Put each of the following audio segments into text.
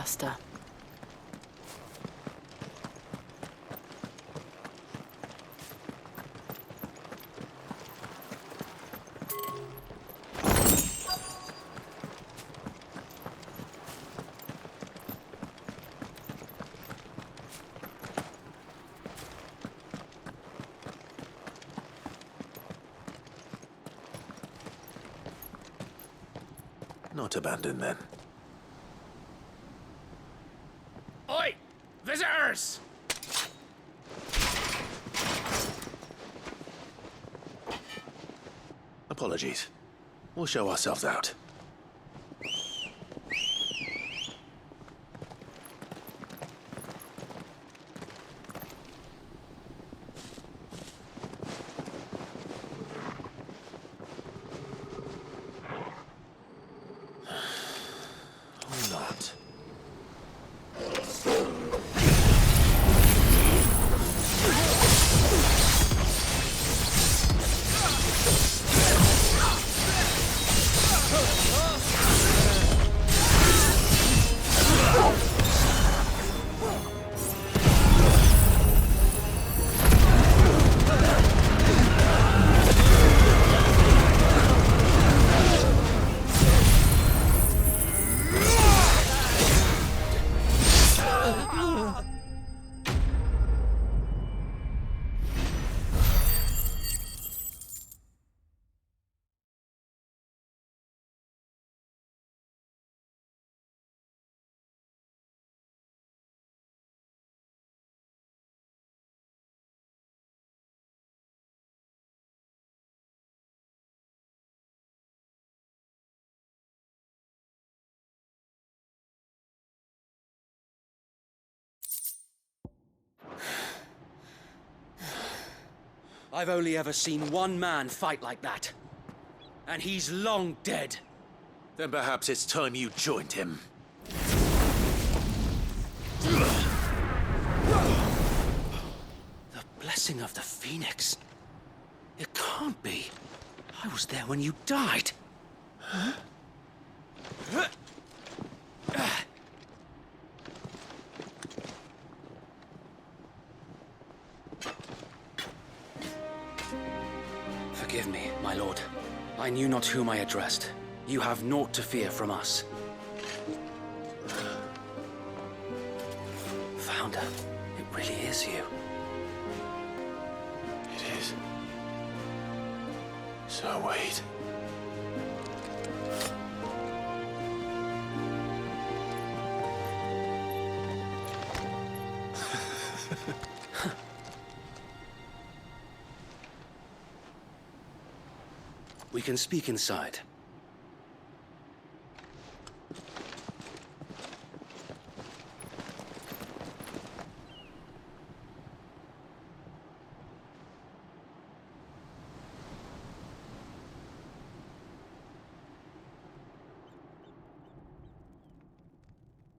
cluster. Not abandoned, then. Oi! Visitors! Apologies. We'll show ourselves out. Or not. I've only ever seen one man fight like that. And he's long dead. Then perhaps it's time you joined him. The blessing of the Phoenix. It can't be. I was there when you died. Huh? Forgive me, my lord. I knew not whom I addressed. You have naught to fear from us. Founder, it really is you. It is. So wait. We can speak inside.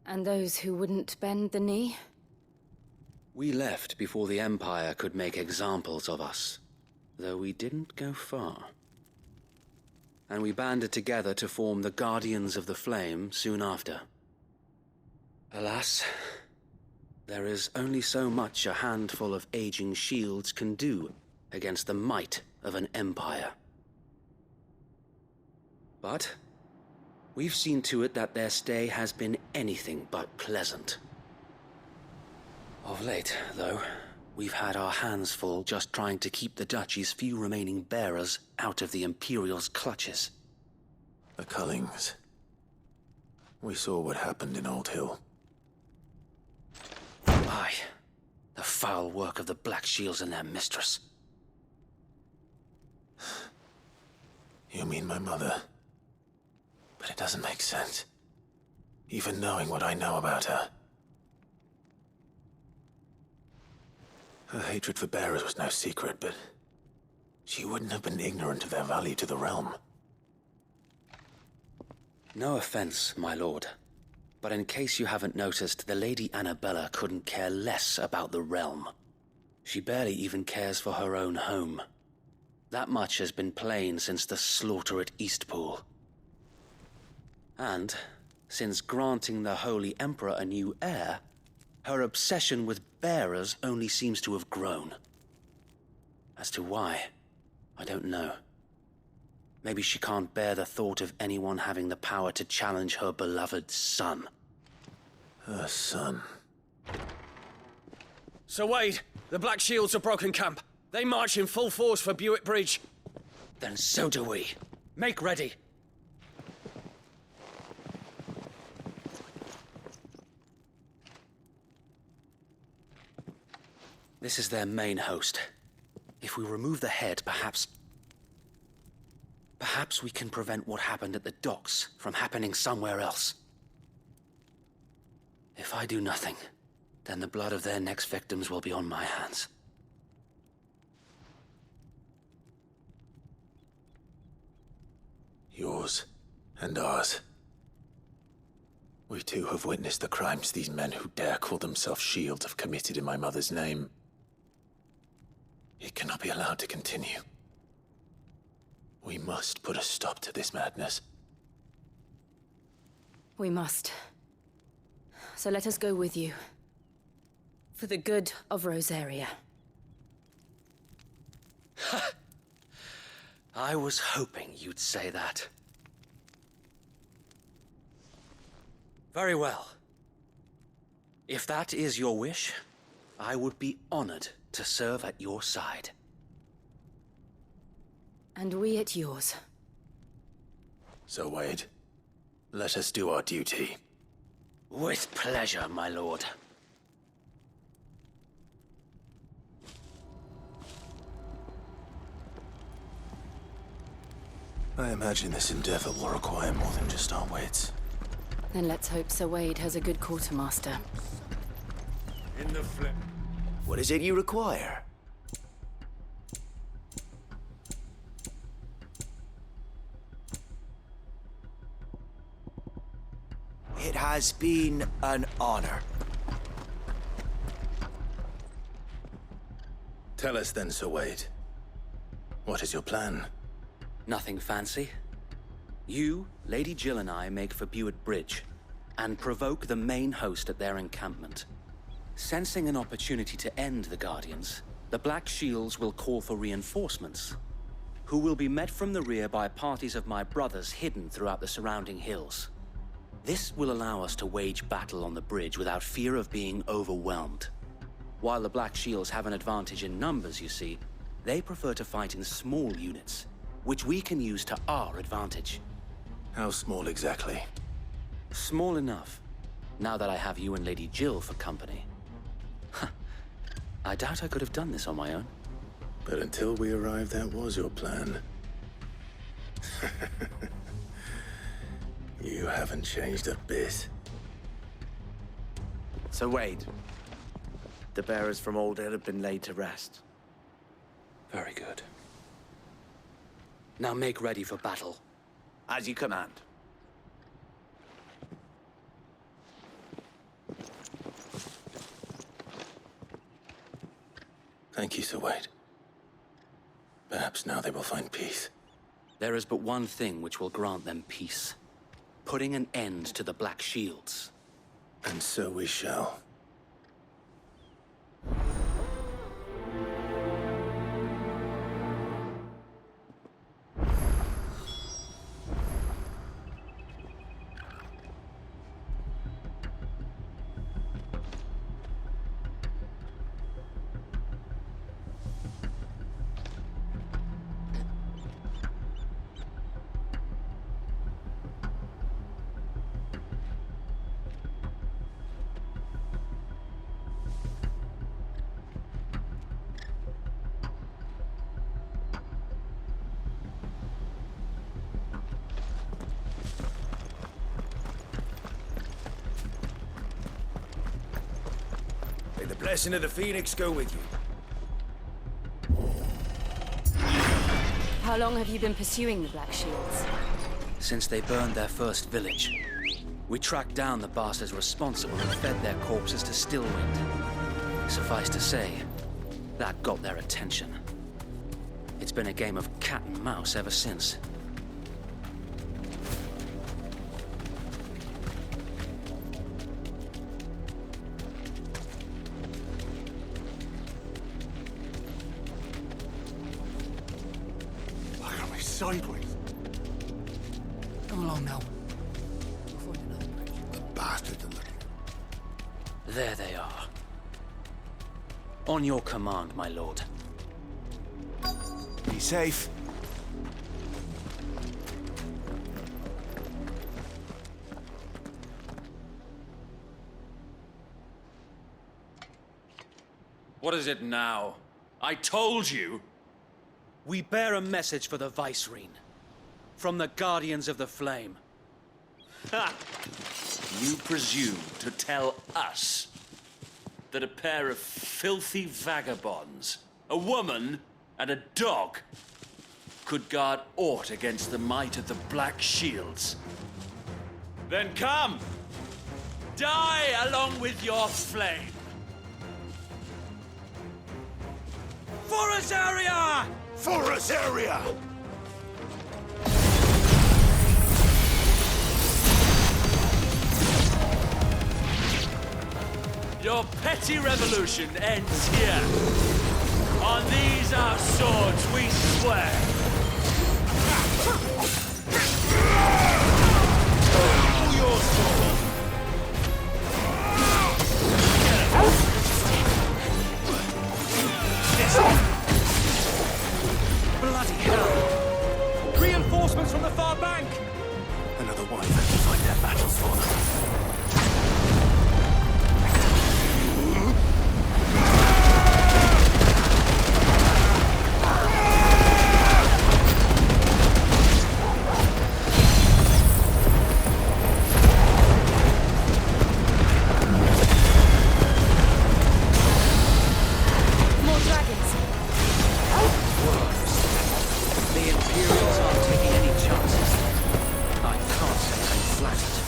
And those who wouldn't bend the knee? We left before the Empire could make examples of us, though we didn't go far. And we banded together to form the Guardians of the Flame soon after. Alas, there is only so much a handful of aging shields can do against the might of an empire. But we've seen to it that their stay has been anything but pleasant. Of late, though, we've had our hands full just trying to keep the Duchy's few remaining bearers out of the Imperial's clutches. The Cullings. We saw what happened in Old Hill. Aye, the foul work of the Black Shields and their mistress. You mean my mother? But it doesn't make sense. Even knowing what I know about her. Her hatred for bearers was no secret, but she wouldn't have been ignorant of their value to the realm. No offense, my lord, but in case you haven't noticed, the Lady Annabella couldn't care less about the realm. She barely even cares for her own home. That much has been plain since the slaughter at Eastpool. And Since granting the Holy Emperor a new heir, her obsession with bearers only seems to have grown. As to why, I don't know. Maybe she can't bear the thought of anyone having the power to challenge her beloved son. Her son. Sir Wade, the Black Shields have broken camp. They march in full force for Buick Bridge. Then so do we. Make ready. This is their main host. If we remove the head, perhaps we can prevent what happened at the docks from happening somewhere else. If I do nothing, then the blood of their next victims will be on my hands. Yours and ours. We too have witnessed the crimes these men who dare call themselves Shields have committed in my mother's name. It cannot be allowed to continue. We must put a stop to this madness. We must. So let us go with you. For the good of Rosaria. I was hoping you'd say that. Very well. If that is your wish, I would be honored to serve at your side. And we at yours. So, Wade, let us do our duty. With pleasure, my lord. I imagine this endeavor will require more than just our wits. Then let's hope Sir Wade has a good quartermaster. In the flip. What is it you require? It has been an honor. Tell us then, Sir Wade. What is your plan? Nothing fancy. You, Lady Jill and I make for Buick Bridge, and provoke the main host at their encampment. Sensing an opportunity to end the Guardians, the Black Shields will call for reinforcements, who will be met from the rear by parties of my brothers hidden throughout the surrounding hills. This will allow us to wage battle on the bridge without fear of being overwhelmed. While the Black Shields have an advantage in numbers, you see, they prefer to fight in small units, which we can use to our advantage. How small exactly? Small enough, now that I have you and Lady Jill for company. I doubt I could have done this on my own. But until we arrived, that was your plan. You haven't changed a bit. So Wade, the bearers from Old Hill have been laid to rest. Very good. Now make ready for battle. As you command. Thank you, Sir Wade. Perhaps now they will find peace. There is but one thing which will grant them peace. Putting an end to the Black Shields. And so we shall. May the blessing of the Phoenix go with you. How long have you been pursuing the Black Shields? Since they burned their first village, we tracked down the bastards responsible and fed their corpses to Stillwind. Suffice to say, that got their attention. It's been a game of cat and mouse ever since. sideways. Come along now. We'll find another bridge. The bastards are looking. There they are. On your command, my lord. Be safe. What is it now? I told you! We bear a message for the Vicereine. From the Guardians of the Flame. Ha! You presume to tell us that a pair of filthy vagabonds, a woman and a dog, could guard aught against the might of the Black Shields? Then come! Die along with your flame! For Azaria! For Azaria! Your petty revolution ends here. On these our swords we swear. For your soul! Bloody hell! Reinforcements from the far bank! Another one. Let me fight their battles for them. More dragons. The Imperials aren't taking any chances. I can't say I'm flattered.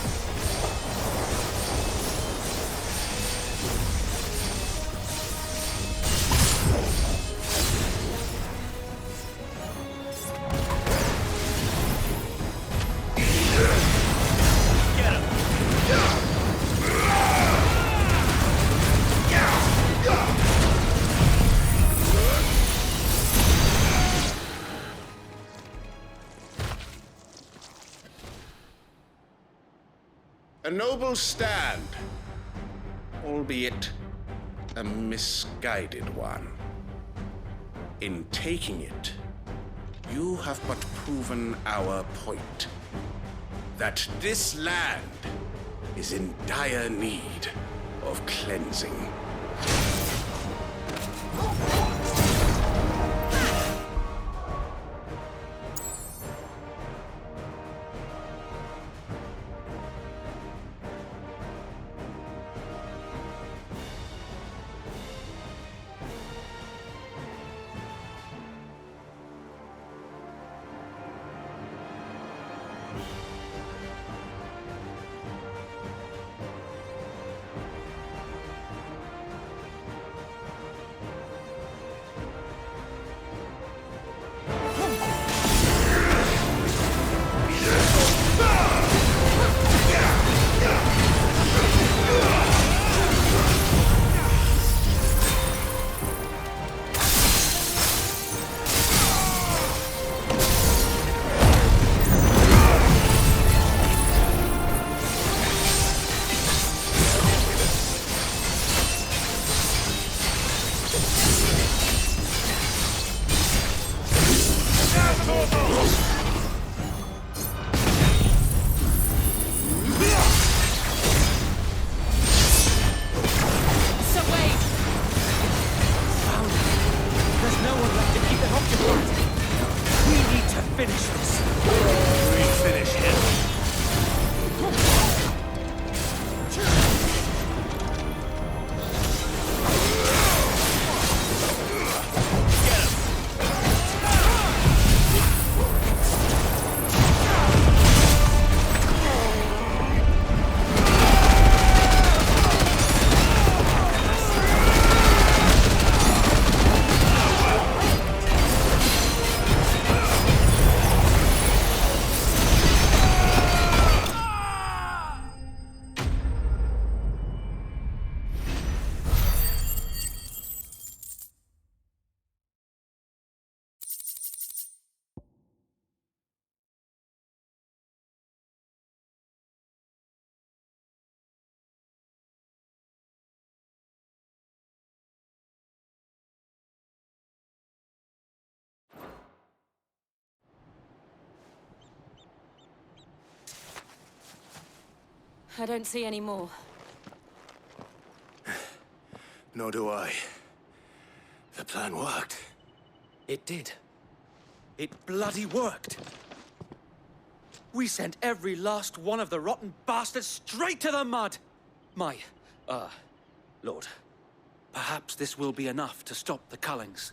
A noble stand, albeit a misguided one. In taking it, you have but proven our point. That this land is in dire need of cleansing. I don't see any more. Nor do I. The plan worked. It did. It bloody worked. We sent every last one of the rotten bastards straight to the mud! My, Lord, perhaps this will be enough to stop the Cullings.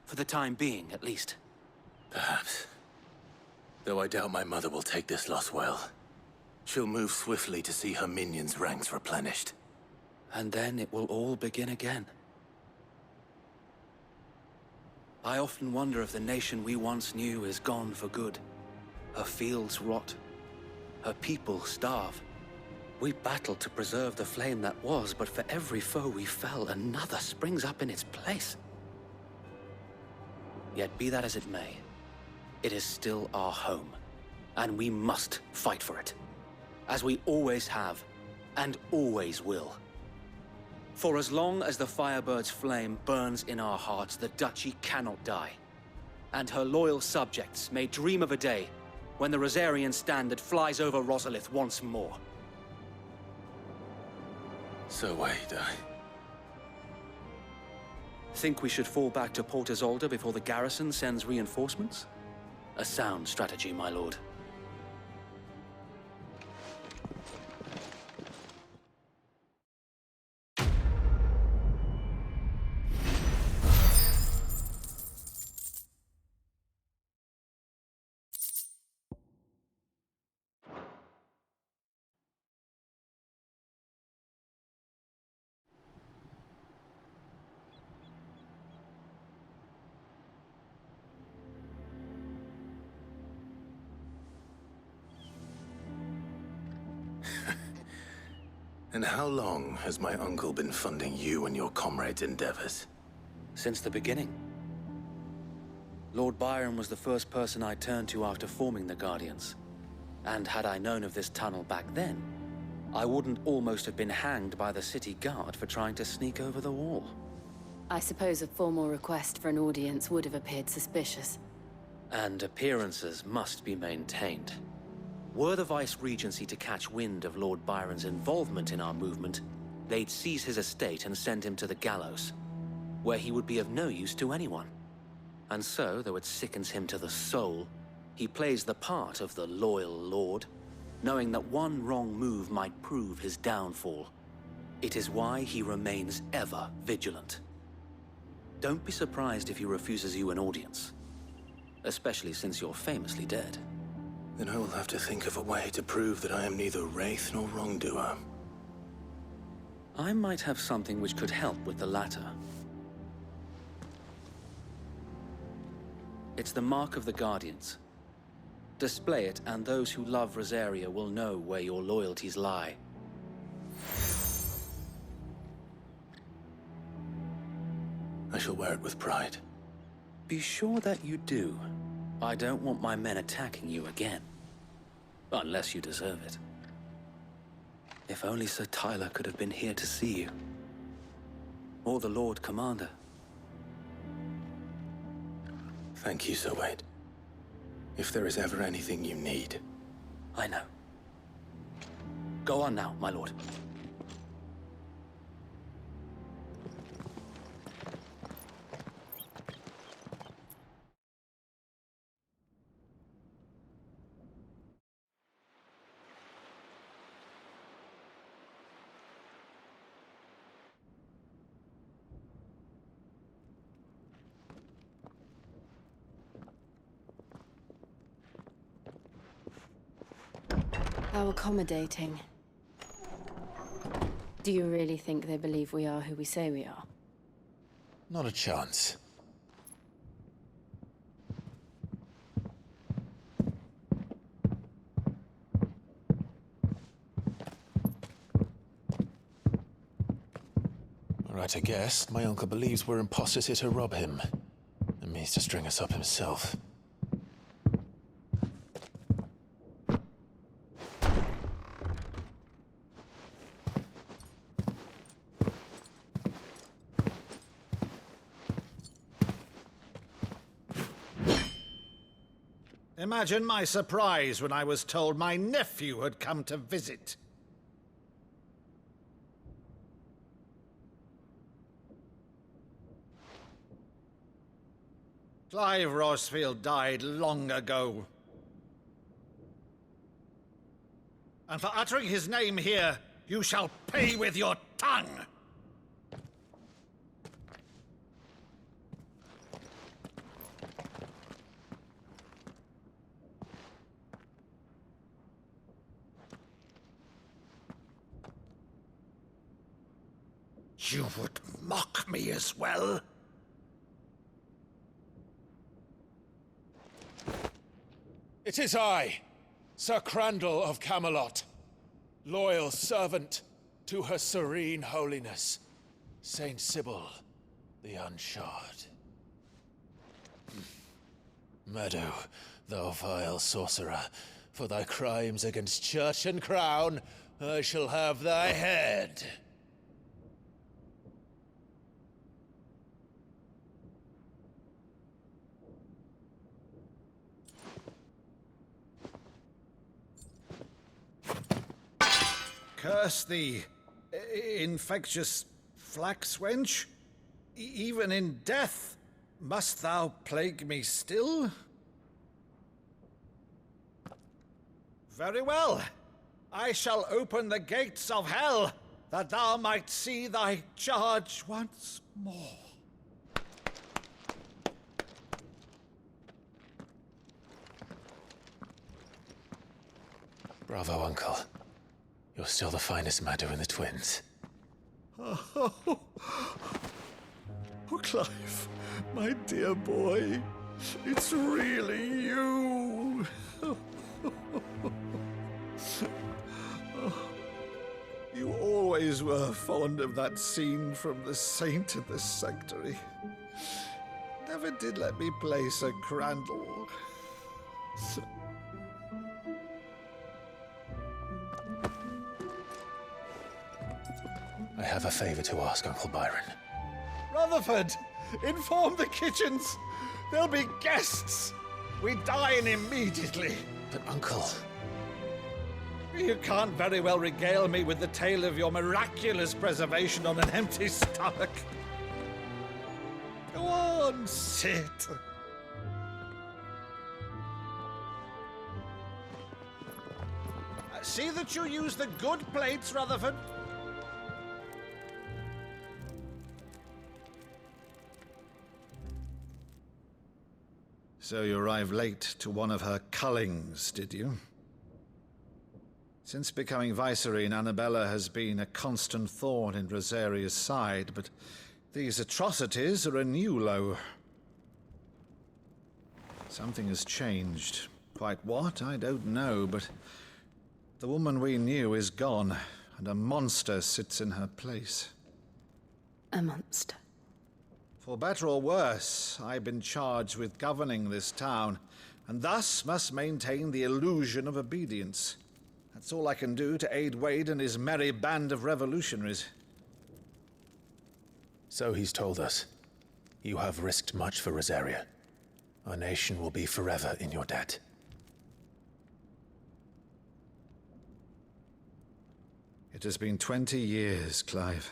For the time being, at least. Perhaps. Though I doubt my mother will take this loss well. She'll move swiftly to see her minions' ranks replenished. And then it will all begin again. I often wonder if the nation we once knew is gone for good. Her fields rot. Her people starve. We battled to preserve the flame that was, but for every foe we fell, another springs up in its place. Yet be that as it may, it is still our home, and we must fight for it. As we always have, and always will. For as long as the Firebird's flame burns in our hearts, the Duchy cannot die. And her loyal subjects may dream of a day when the Rosarian standard flies over Rosalith once more. So wait, Think we should fall back to Port Isolde before the garrison sends reinforcements? A sound strategy, my lord. And how long has my uncle been funding you and your comrades' endeavors? Since the beginning. Lord Byron was the first person I turned to after forming the Guardians. And had I known of this tunnel back then, I wouldn't almost have been hanged by the city guard for trying to sneak over the wall. I suppose a formal request for an audience would have appeared suspicious. And appearances must be maintained. Were the Vice-Regency to catch wind of Lord Byron's involvement in our movement, they'd seize his estate and send him to the gallows, where he would be of no use to anyone. And so, though it sickens him to the soul, he plays the part of the loyal lord, knowing that one wrong move might prove his downfall. It is why he remains ever vigilant. Don't be surprised if he refuses you an audience, especially since you're famously dead. Then I will have to think of a way to prove that I am neither wraith nor wrongdoer. I might have something which could help with the latter. It's the mark of the Guardians. Display it, and those who love Rosaria will know where your loyalties lie. I shall wear it with pride. Be sure that you do. I don't want my men attacking you again. Unless you deserve it. If only Sir Tyler could have been here to see you. Or the Lord Commander. Thank you, Sir Wade. If there is ever anything you need. I know. Go on now, my lord. How accommodating. Do you really think they believe we are who we say we are? Not a chance. Right, I guess. My uncle believes we're imposters here to rob him. And means to string us up himself. Imagine my surprise when I was told my nephew had come to visit. Clive Rosfield died long ago. And for uttering his name here, you shall pay with your tongue! You would mock me as well? It is I, Sir Crandall of Camelot, loyal servant to Her Serene Holiness, Saint Sybil the Unshod. Meadow, thou vile sorcerer, for thy crimes against church and crown, I shall have thy head. Curse thee, infectious flax wench. Even in death, must thou plague me still? Very well. I shall open the gates of hell, that thou might see thy charge once more. Bravo, Uncle. You're still the finest Maddo in the twins. Oh, Clive, my dear boy, it's really you. You always were fond of that scene from The Saint in the Sanctuary. Never did let me play Sir Crandall. I have a favor to ask, Uncle Byron. Rutherford, inform the kitchens. There'll be guests. We dine immediately. But, Uncle... You can't very well regale me with the tale of your miraculous preservation on an empty stomach. Go on, sit. See that you use the good plates, Rutherford. So you arrived late to one of her cullings, did you? Since becoming Vicereine, Annabella has been a constant thorn in Rosaria's side, but these atrocities are a new low. Something has changed. Quite what, I don't know, but the woman we knew is gone, and a monster sits in her place. A monster. For better or worse, I've been charged with governing this town, and thus must maintain the illusion of obedience. That's all I can do to aid Wade and his merry band of revolutionaries. So he's told us. You have risked much for Rosaria. Our nation will be forever in your debt. It has been 20 years, Clive.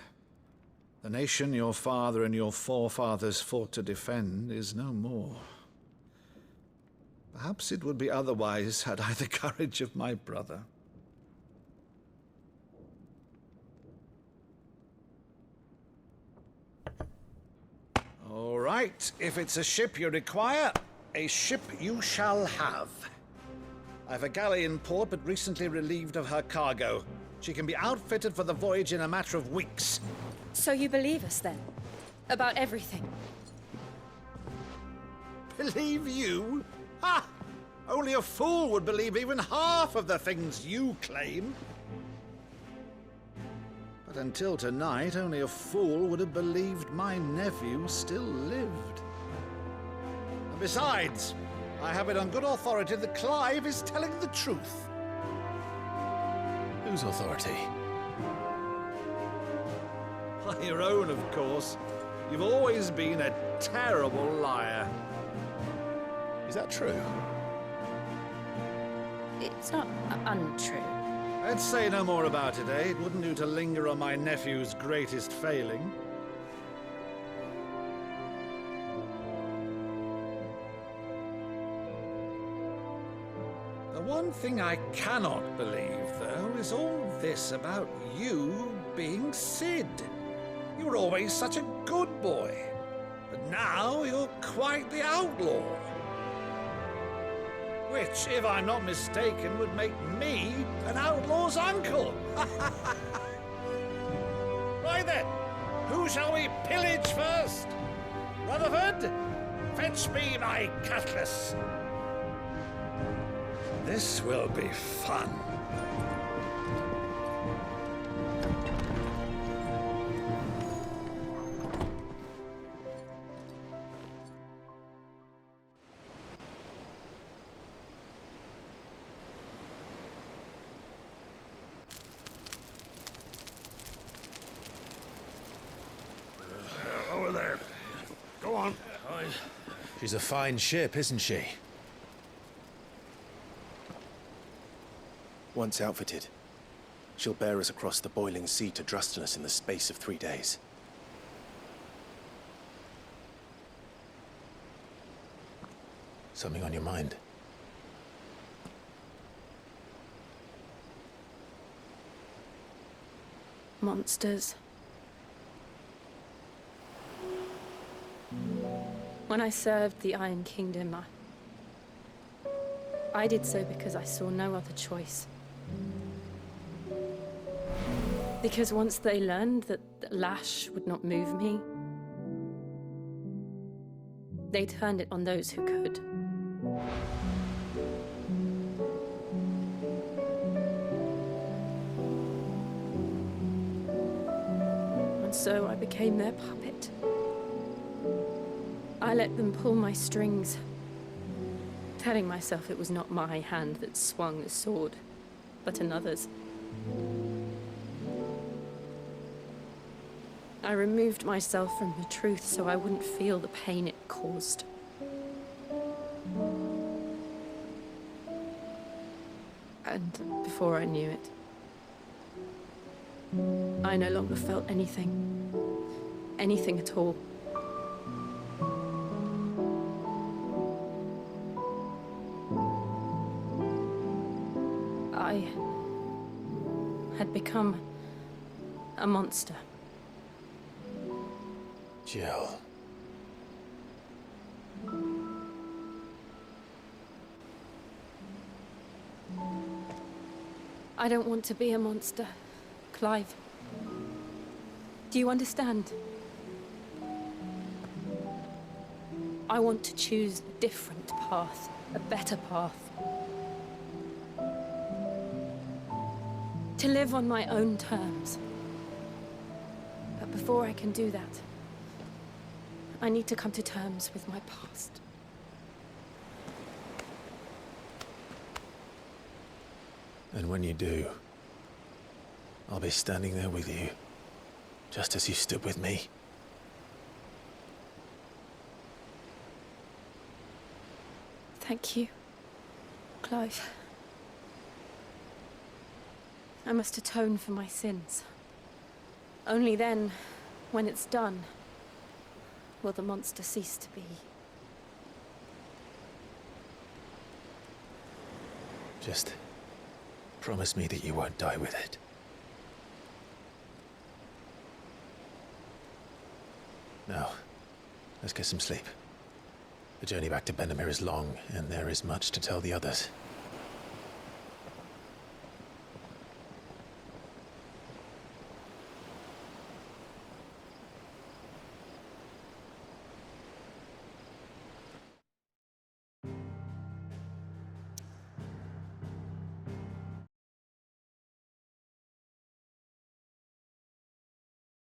The nation your father and your forefathers fought to defend is no more. Perhaps it would be otherwise had I the courage of my brother. All right, if it's a ship you require, a ship you shall have. I've a galley in port, but recently relieved of her cargo. She can be outfitted for the voyage in a matter of weeks. So you believe us then? About everything? Believe you? Ha! Only a fool would believe even half of the things you claim. But until tonight, only a fool would have believed my nephew still lived. And besides, I have it on good authority that Clive is telling the truth. Whose authority? By your own, of course. You've always been a terrible liar. Is that true? It's not untrue. Let's say no more about it, eh? It wouldn't do to linger on my nephew's greatest failing. one thing I cannot believe, though, is all this about you being Sid. You were always such a good boy, but now you're quite the outlaw. Which, if I'm not mistaken, would make me an outlaw's uncle. Right then, who shall we pillage first? Rutherford, fetch me my cutlass. This will be fun. Over there. Go on. She's a fine ship, isn't she? Once outfitted, she'll bear us across the boiling sea to Drustenus in the space of 3 days. Something on your mind? Monsters. When I served the Iron Kingdom, I did so because I saw no other choice. Because once they learned that the lash would not move me, they turned it on those who could. And so I became their puppet. I let them pull my strings, telling myself it was not my hand that swung the sword, but another's. I removed myself from the truth so I wouldn't feel the pain it caused. And before I knew it, I no longer felt anything. Anything at all. I had become a monster. Jill. I don't want to be a monster, Clive. Do you understand? I want to choose a different path, a better path. To live on my own terms. But before I can do that, I need to come to terms with my past. And when you do, I'll be standing there with you, just as you stood with me. Thank you, Clive. I must atone for my sins. Only then, when it's done, will the monster cease to be. Just promise me that you won't die with it. Now, let's get some sleep. The journey back to Benamir is long, and there is much to tell the others.